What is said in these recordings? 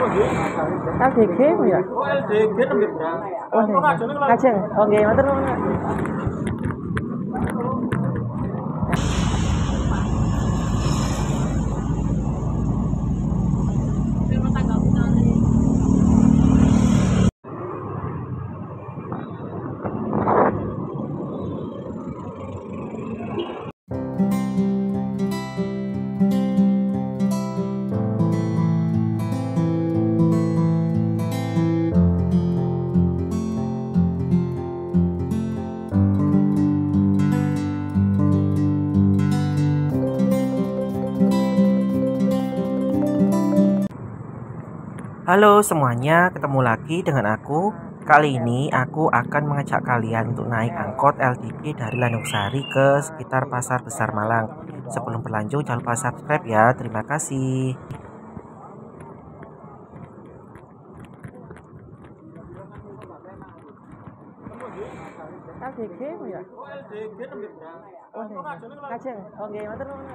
LDG ya? Oh LDG nembe berang. Oh ngajeng. Oh nggih, matur nuwun. Halo semuanya, ketemu lagi dengan aku. Kali ini aku akan mengajak kalian untuk naik angkot LDG dari Landung Sari ke sekitar Pasar Besar Malang. Sebelum berlanjut jangan lupa subscribe ya, terima kasih. LDG ya? Oh LDG nembe berang. Oh ngajeng. Oh nggih, matur nuwun.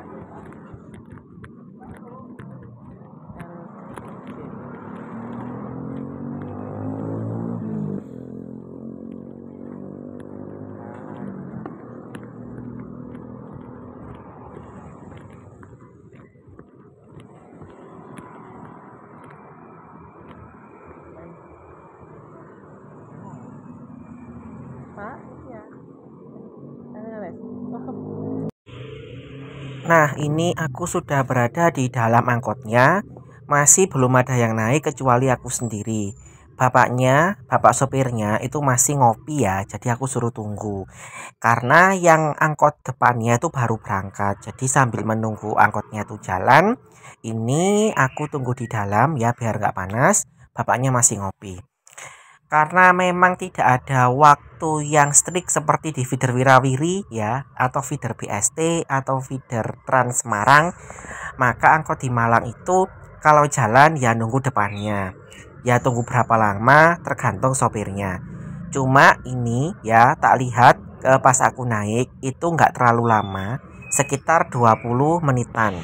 Pak, iya. Nah, ini aku sudah berada di dalam angkotnya. Masih belum ada yang naik kecuali aku sendiri. Bapak sopirnya itu masih ngopi ya, jadi aku suruh tunggu. Karena yang angkot depannya itu baru berangkat, jadi sambil menunggu angkotnya itu jalan, ini aku tunggu di dalam ya biar nggak panas. Bapaknya masih ngopi. Karena memang tidak ada waktu yang strict seperti di feeder Wirawiri ya, atau feeder BST atau feeder Trans Semarang, maka angkot di Malang itu kalau jalan ya nunggu depannya. Ya tunggu berapa lama tergantung sopirnya. Cuma ini ya tak lihat pas aku naik itu nggak terlalu lama, sekitar 20 menitan.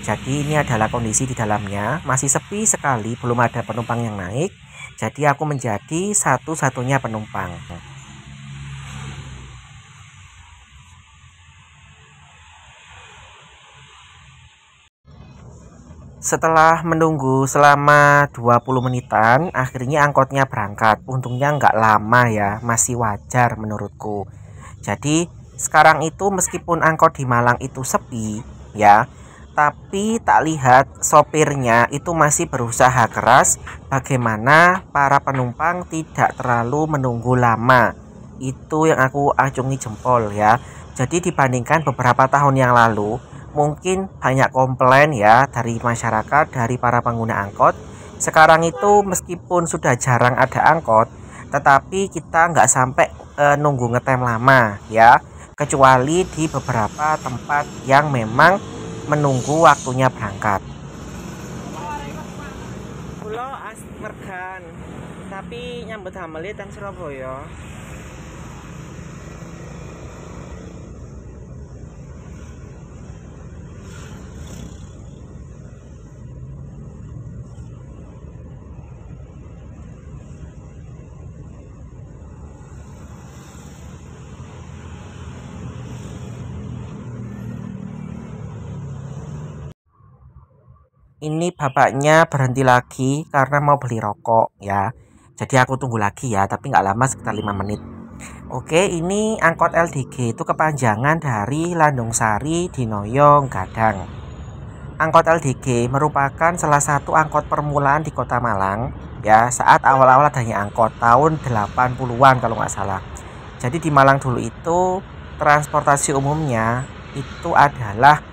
Jadi ini adalah kondisi di dalamnya, masih sepi sekali, belum ada penumpang yang naik. Jadi aku menjadi satu-satunya penumpang. Setelah menunggu selama 20 menitan, akhirnya angkotnya berangkat. Untungnya nggak lama ya, masih wajar menurutku. Jadi sekarang itu meskipun angkot di Malang itu sepi ya, tapi tak lihat sopirnya itu masih berusaha keras bagaimana para penumpang tidak terlalu menunggu lama. Itu yang aku acungi jempol ya. Jadi dibandingkan beberapa tahun yang lalu, mungkin banyak komplain ya dari masyarakat, dari para pengguna angkot. Sekarang itu meskipun sudah jarang ada angkot, tetapi kita nggak sampai nunggu ngetem lama ya, kecuali di beberapa tempat yang memang menunggu waktunya berangkat. Pulau Mergan, tapi nyambut hameli teng Surabaya. Ini bapaknya berhenti lagi karena mau beli rokok ya. Jadi aku tunggu lagi ya, tapi nggak lama, sekitar 5 menit. Oke, ini angkot LDG itu kepanjangan dari Landung Sari Dinoyo Gadang. Angkot LDG merupakan salah satu angkot permulaan di Kota Malang ya, saat awal-awal adanya angkot tahun 80-an kalau nggak salah. Jadi di Malang dulu itu transportasi umumnya itu adalah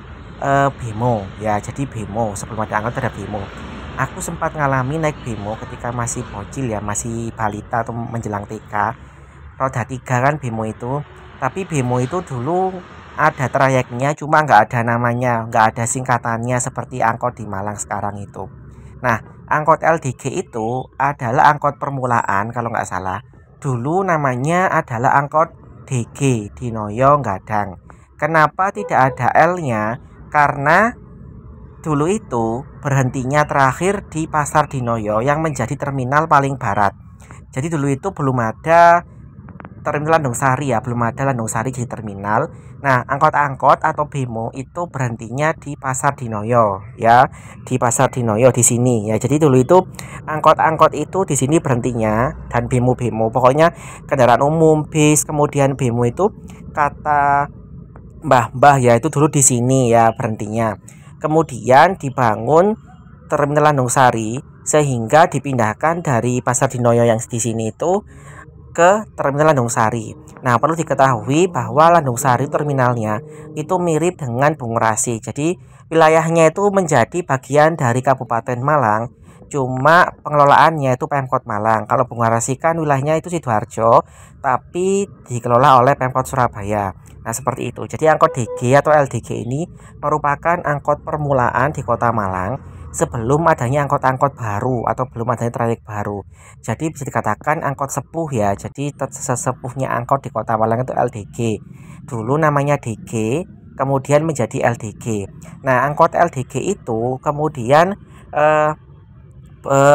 bemo ya, jadi bemo sebelum ada angkot ada bemo. Aku sempat ngalami naik bemo ketika masih bocil ya, masih balita atau menjelang TK. Roda 3 kan bemo itu, tapi bemo itu dulu ada trayeknya, cuma nggak ada namanya, nggak ada singkatannya seperti angkot di Malang sekarang itu. Nah, angkot LDG itu adalah angkot permulaan kalau nggak salah. Dulu namanya adalah angkot DG Dinoyo Gadang. Kenapa tidak ada L-nya? Karena dulu itu berhentinya terakhir di Pasar Dinoyo yang menjadi terminal paling barat. Jadi dulu itu belum ada terminal Landung Sari ya, belum ada Landung Sari di terminal. Nah, angkot-angkot atau bemo itu berhentinya di Pasar Dinoyo ya, di Pasar Dinoyo di sini ya. Jadi dulu itu angkot-angkot itu di sini berhentinya, dan bemo-bemo, pokoknya kendaraan umum, bis, kemudian bemo itu kata mbah-mbah ya, itu dulu di sini ya berhentinya. Kemudian dibangun terminal Landung Sari sehingga dipindahkan dari Pasar Dinoyo yang di sini itu ke terminal Landung Sari. Nah, perlu diketahui bahwa Landung Sari terminalnya itu mirip dengan Bungur-Asih. Jadi wilayahnya itu menjadi bagian dari Kabupaten Malang, cuma pengelolaannya itu Pemkot Malang. Kalau Bungur-Asih kan wilayahnya itu Sidoarjo, tapi dikelola oleh Pemkot Surabaya. Nah, seperti itu. Jadi angkot DG atau LDG ini merupakan angkot permulaan di Kota Malang sebelum adanya angkot-angkot baru atau belum adanya trayek baru. Jadi bisa dikatakan angkot sepuh ya. Jadi sesepuhnya angkot di Kota Malang itu LDG. Dulu namanya DG, kemudian menjadi LDG. Nah, angkot LDG itu kemudian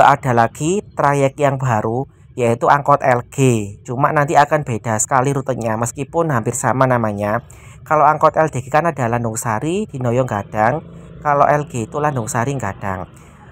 ada lagi trayek yang baru, yaitu angkot LG. Cuma nanti akan beda sekali rutenya meskipun hampir sama namanya. Kalau angkot LDG kan ada Landung Sari, Dinoyo Gadang. Kalau LG itu Landung Sari Gadang.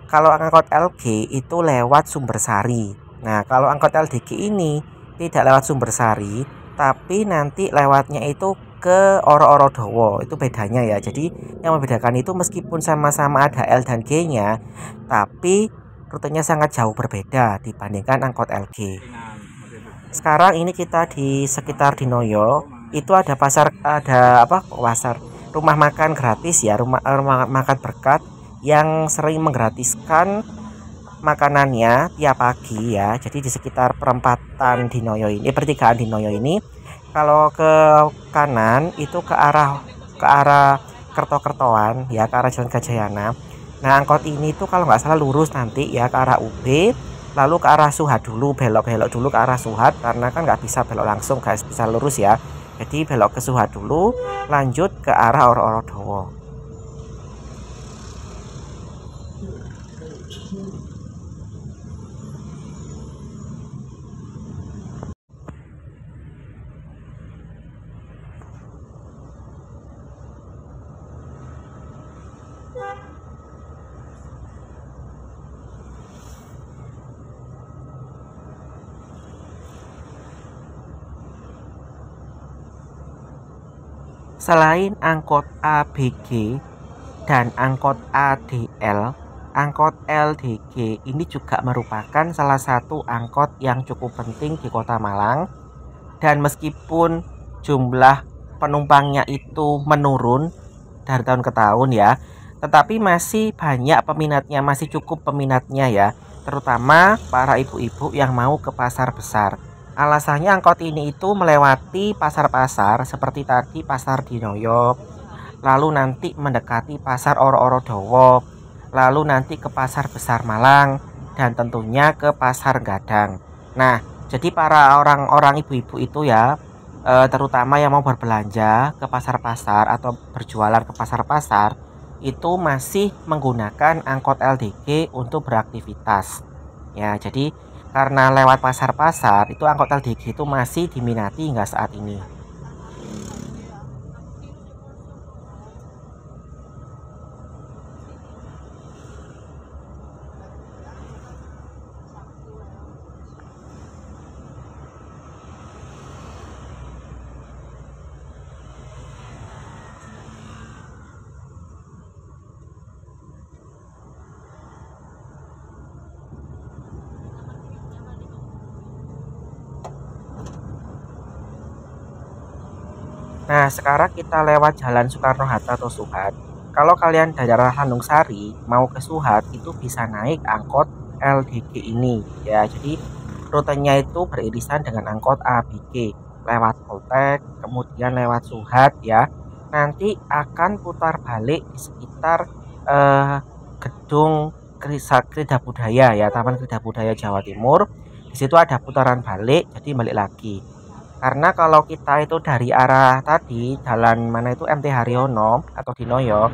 Kalau angkot LG itu lewat Sumbersari. Nah, kalau angkot LDG ini tidak lewat Sumbersari, tapi nanti lewatnya itu ke Oro-Oro-Dowo. Itu bedanya ya. Jadi yang membedakan itu meskipun sama-sama ada L dan G-nya, tapi rutenya sangat jauh berbeda dibandingkan angkot LG. Sekarang ini kita di sekitar Dinoyo, itu ada rumah makan gratis ya, rumah makan berkat yang sering menggratiskan makanannya tiap pagi ya. Jadi di sekitar perempatan Dinoyo ini, pertigaan Dinoyo ini, kalau ke kanan itu ke arah Kerto-Kertoan ya, ke arah Jalan Gajayana. Nah, angkot ini tuh kalau nggak salah lurus nanti ya ke arah UB, lalu ke arah Suhat dulu, belok dulu ke arah Suhat, karena kan nggak bisa belok langsung guys, bisa lurus ya. Jadi belok ke Suhat dulu, lanjut ke arah Oro-Oro-Dowo. Selain angkot ABG dan angkot ADL, angkot LDG ini juga merupakan salah satu angkot yang cukup penting di Kota Malang. Dan meskipun jumlah penumpangnya itu menurun dari tahun ke tahun ya, tetapi masih banyak peminatnya, masih cukup peminatnya ya, terutama para ibu-ibu yang mau ke pasar besar. Alasannya angkot ini itu melewati pasar-pasar seperti tadi Pasar Dinoyo, lalu nanti mendekati Pasar Oro-Oro-Dowo, lalu nanti ke Pasar Besar Malang, dan tentunya ke Pasar Gadang. Nah, jadi para orang-orang ibu-ibu itu ya, terutama yang mau berbelanja ke pasar-pasar atau berjualan ke pasar-pasar, itu masih menggunakan angkot LDG untuk beraktivitas. Ya, jadi karena lewat pasar-pasar itu angkot LDG itu masih diminati hingga saat ini. Nah, sekarang kita lewat Jalan Soekarno-Hatta atau Suhat. Kalau kalian dari arah Landung Sari mau ke Suhat itu bisa naik angkot LDG ini ya. Jadi rutenya itu beririsan dengan angkot ABG, lewat Poltek, kemudian lewat Suhat ya. Nanti akan putar balik di sekitar gedung Krida Budaya ya, Taman Krida Budaya Jawa Timur. Di situ ada putaran balik, jadi balik lagi. Karena kalau kita itu dari arah tadi jalan mana itu MT Haryono atau Dinoyo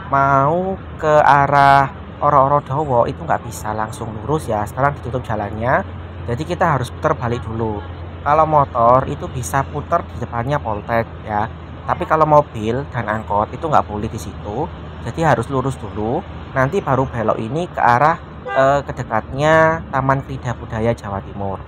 mau ke arah Oro-Oro Dawa itu nggak bisa langsung lurus ya, sekarang ditutup jalannya, jadi kita harus putar balik dulu. Kalau motor itu bisa putar di depannya Poltek ya, tapi kalau mobil dan angkot itu nggak boleh di situ, jadi harus lurus dulu, nanti baru belok ini ke arah kedekatnya Taman Krida Budaya Jawa Timur.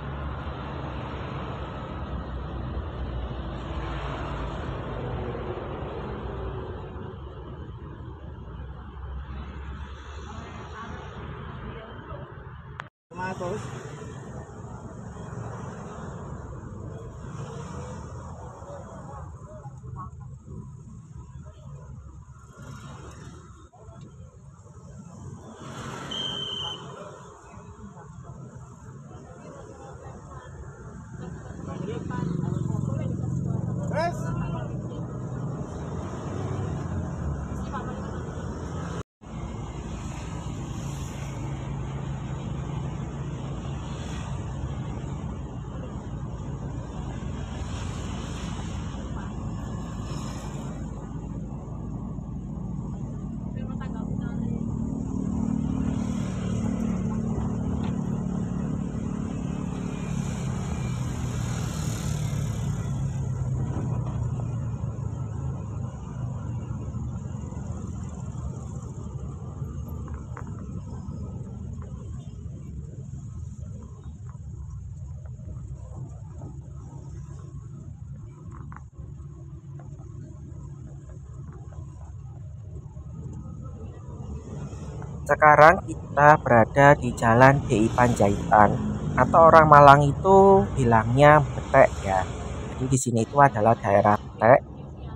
Sekarang kita berada di Jalan DI Panjaitan atau orang Malang itu bilangnya Betek ya. Jadi di sini itu adalah daerah Betek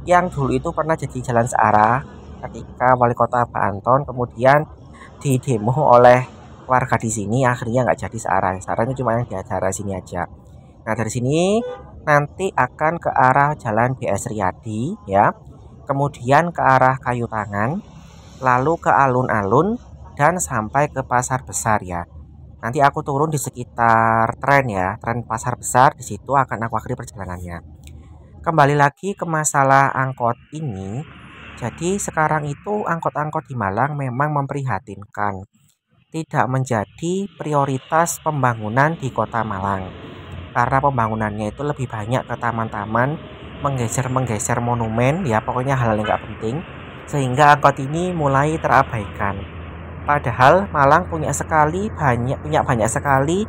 yang dulu itu pernah jadi jalan searah ketika Wali Kota Pak Anton kemudian didemo oleh warga di sini, akhirnya nggak jadi searah. Searahnya cuma yang di daerah sini aja. Nah dari sini nanti akan ke arah Jalan BS Riyadi ya, kemudian ke arah Kayu Tangan, lalu ke alun-alun dan sampai ke pasar besar ya. Nanti aku turun di sekitar tren ya, tren pasar besar, di situ akan aku akhiri perjalanannya. Kembali lagi ke masalah angkot ini. Jadi sekarang itu angkot-angkot di Malang memang memprihatinkan. Tidak menjadi prioritas pembangunan di Kota Malang. Karena pembangunannya itu lebih banyak ke taman-taman, menggeser-menggeser monumen ya, pokoknya hal yang nggak penting. Sehingga angkot ini mulai terabaikan. Padahal Malang punya banyak sekali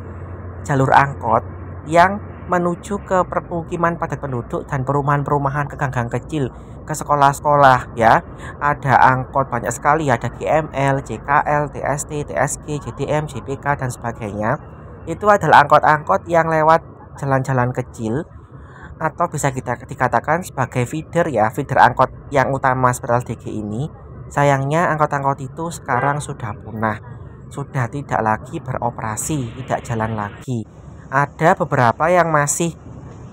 jalur angkot yang menuju ke permukiman padat penduduk dan perumahan-perumahan ke gang-gang kecil, ke sekolah-sekolah ya. Ada angkot banyak sekali, ada GML, JKL, TST, TSG, JDM, JPK dan sebagainya. Itu adalah angkot-angkot yang lewat jalan-jalan kecil atau bisa kita dikatakan sebagai feeder ya, feeder angkot yang utama seperti LDG ini. Sayangnya angkot-angkot itu sekarang sudah punah, sudah tidak lagi beroperasi, tidak jalan lagi. Ada beberapa yang masih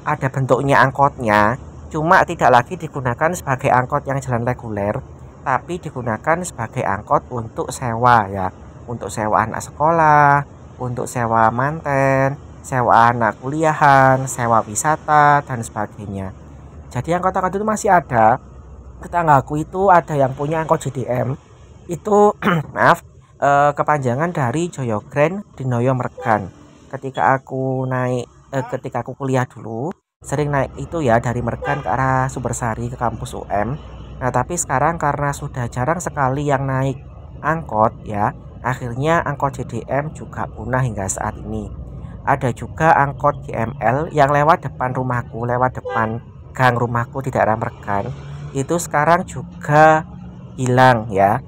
ada bentuknya angkotnya, cuma tidak lagi digunakan sebagai angkot yang jalan reguler, tapi digunakan sebagai angkot untuk sewa ya, untuk sewa anak sekolah, untuk sewa manten, sewa anak kuliahan, sewa wisata dan sebagainya. Jadi angkot-angkot itu masih ada. Tetanggaku itu ada yang punya angkot JDM itu maaf, kepanjangan dari Joyo Grand Dinoyo Mergan. Ketika aku kuliah dulu sering naik itu ya, dari Mergan ke arah Sumbersari ke kampus UM. Nah tapi sekarang karena sudah jarang sekali yang naik angkot ya, akhirnya angkot JDM juga punah hingga saat ini. Ada juga angkot GML yang lewat depan rumahku, lewat depan gang rumahku di daerah Mergan, itu sekarang juga hilang ya.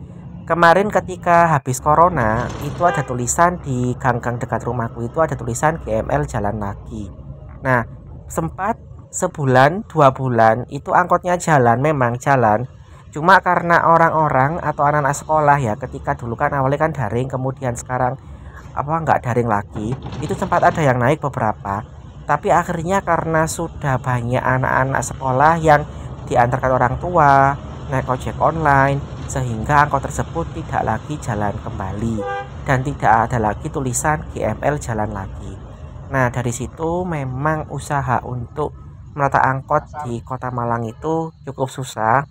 Kemarin ketika habis corona itu ada tulisan di gang-gang dekat rumahku, itu ada tulisan GML jalan lagi. Nah sempat sebulan 2 bulan itu angkotnya jalan, memang jalan, cuma karena orang-orang atau anak-anak sekolah ya, ketika dulu kan awalnya kan daring, kemudian sekarang nggak daring lagi, itu sempat ada yang naik beberapa, tapi akhirnya karena sudah banyak anak-anak sekolah yang diantarkan orang tua naik ojek online, sehingga angkot tersebut tidak lagi jalan kembali dan tidak ada lagi tulisan GML jalan lagi. Nah dari situ memang usaha untuk menata angkot di Kota Malang itu cukup susah.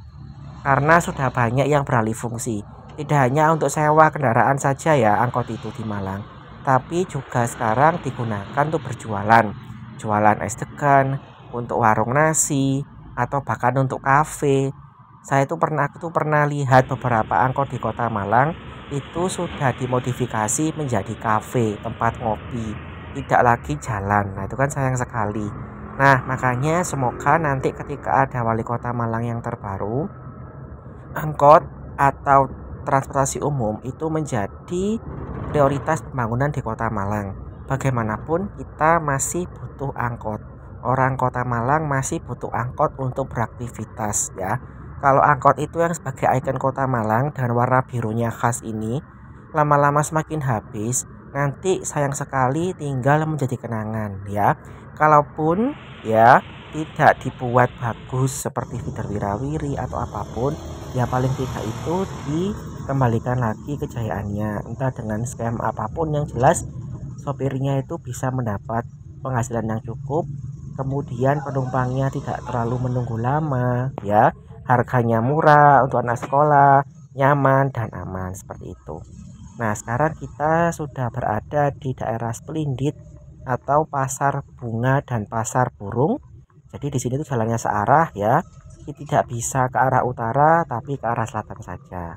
karena sudah banyak yang beralih fungsi. Tidak hanya untuk sewa kendaraan saja ya angkot itu di Malang, tapi juga sekarang digunakan untuk berjualan. Jualan es degan, untuk warung nasi, atau bahkan untuk kafe. Aku tuh pernah lihat beberapa angkot di Kota Malang itu sudah dimodifikasi menjadi kafe, tempat ngopi, tidak lagi jalan. Nah, itu kan sayang sekali. Nah, makanya semoga nanti ketika ada wali kota Malang yang terbaru, angkot atau transportasi umum itu menjadi prioritas pembangunan di Kota Malang. Bagaimanapun kita masih butuh angkot. Orang Kota Malang masih butuh angkot untuk beraktivitas ya. Kalau angkot itu yang sebagai ikon Kota Malang dengan warna birunya khas ini lama-lama semakin habis, nanti sayang sekali tinggal menjadi kenangan ya. Kalaupun ya tidak dibuat bagus seperti feeder wirawiri atau apapun, ya paling tidak itu dikembalikan lagi kejayaannya, entah dengan skema apapun, yang jelas sopirnya itu bisa mendapat penghasilan yang cukup, kemudian penumpangnya tidak terlalu menunggu lama ya, harganya murah untuk anak sekolah, nyaman dan aman seperti itu. Nah, sekarang kita sudah berada di daerah Splendid atau pasar bunga dan pasar burung. Jadi di sini tuh jalannya searah ya. Tidak bisa ke arah utara tapi ke arah selatan saja.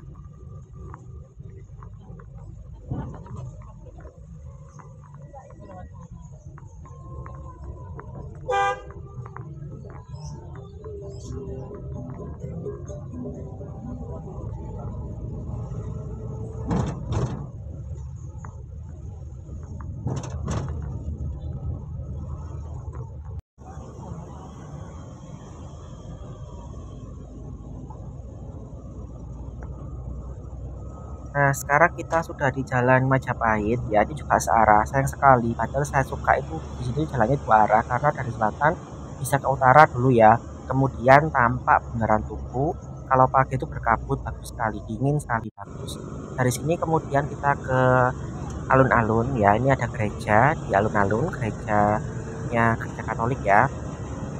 Nah, sekarang kita sudah di Jalan Majapahit ya, ini juga searah. Sayang sekali, padahal saya suka itu di sini jalannya dua arah karena dari selatan bisa ke utara dulu ya. Kemudian tampak Bundaran Tugu. Kalau pagi itu berkabut bagus sekali, dingin sekali bagus. Dari sini kemudian kita ke alun-alun ya. Ini ada gereja di alun-alun, gerejanya Gereja Katolik ya.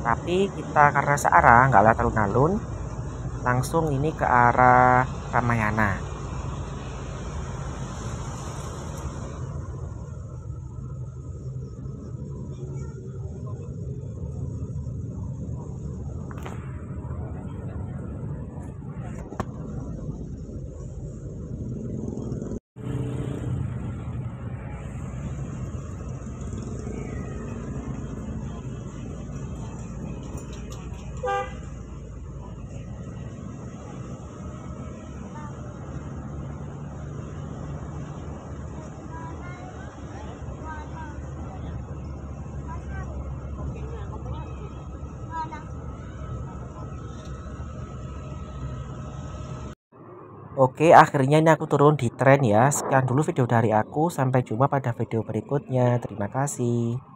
Tapi kita karena searah nggak lewat alun-alun, langsung ini ke arah Ramayana. Oke, akhirnya ini aku turun di tren ya. Sekian dulu video dari aku. Sampai jumpa pada video berikutnya. Terima kasih.